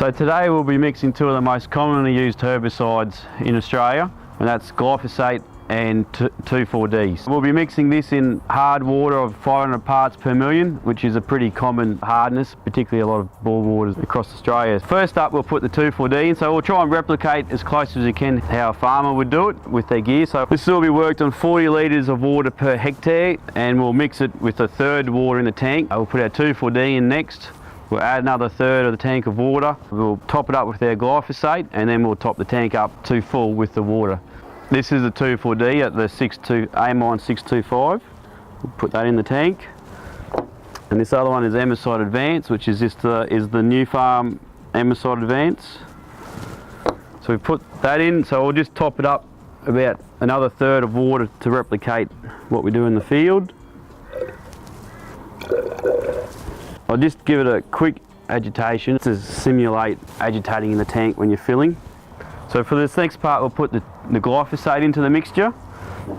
So today we'll be mixing two of the most commonly used herbicides in Australia, and that's glyphosate and 2,4-D. We'll be mixing this in hard water of 500 parts per million, which is a pretty common hardness, particularly a lot of bore waters across Australia. First up, we'll put the 2,4-D in, so we'll try and replicate as close as we can how a farmer would do it with their gear. So this will be worked on 40 litres of water per hectare, and we'll mix it with a third water in the tank. We'll put our 2,4-D in next. We'll add another third of the tank of water. We'll top it up with our glyphosate, and then we'll top the tank up to full with the water. This is the 2,4-D at the A-625. We'll put that in the tank. And this other one is Amosite Advance, which is just the Nufarm Amosite Advance. So we put that in, so we'll just top it up about another third of water to replicate what we do in the field. I'll just give it a quick agitation to simulate agitating in the tank when you're filling. So for this next part, we'll put the glyphosate into the mixture.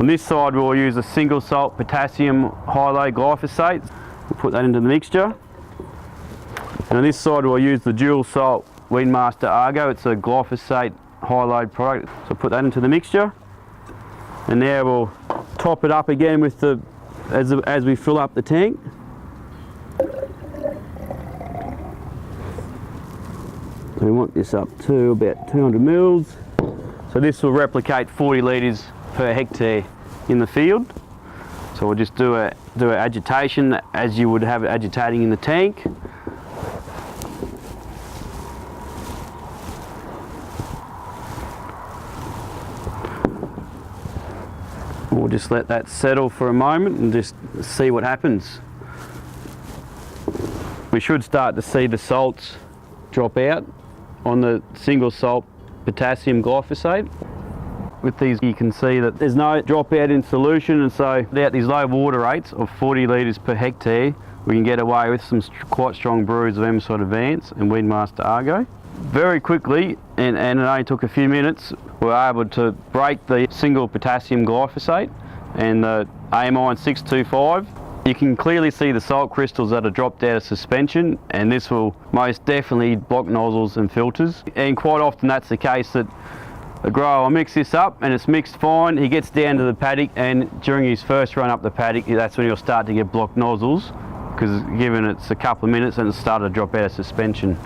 On this side, we'll use a single salt potassium high-low glyphosate. We'll put that into the mixture. And on this side, we'll use the dual salt Weedmaster Argo. It's a glyphosate high-load product. So put that into the mixture. And now we'll top it up again with as we fill up the tank. We want this up to about 200 mils. So this will replicate 40 litres per hectare in the field. So we'll just do a agitation as you would have it agitating in the tank. We'll just let that settle for a moment and just see what happens. We should start to see the salts drop out on the single salt potassium glyphosate. With these you can see that there's no drop out in solution, and so without these low water rates of 40 litres per hectare, we can get away with some quite strong brews of Amosite Advance and Weedmaster Argo. Very quickly, and it only took a few minutes, we were able to break the single potassium glyphosate and the A-625. You can clearly see the salt crystals that are dropped out of suspension, and this will most definitely block nozzles and filters. And quite often that's the case that a grower will mix this up and it's mixed fine. He gets down to the paddock, and during his first run up the paddock, that's when he'll start to get blocked nozzles, because given it's a couple of minutes and it's started to drop out of suspension.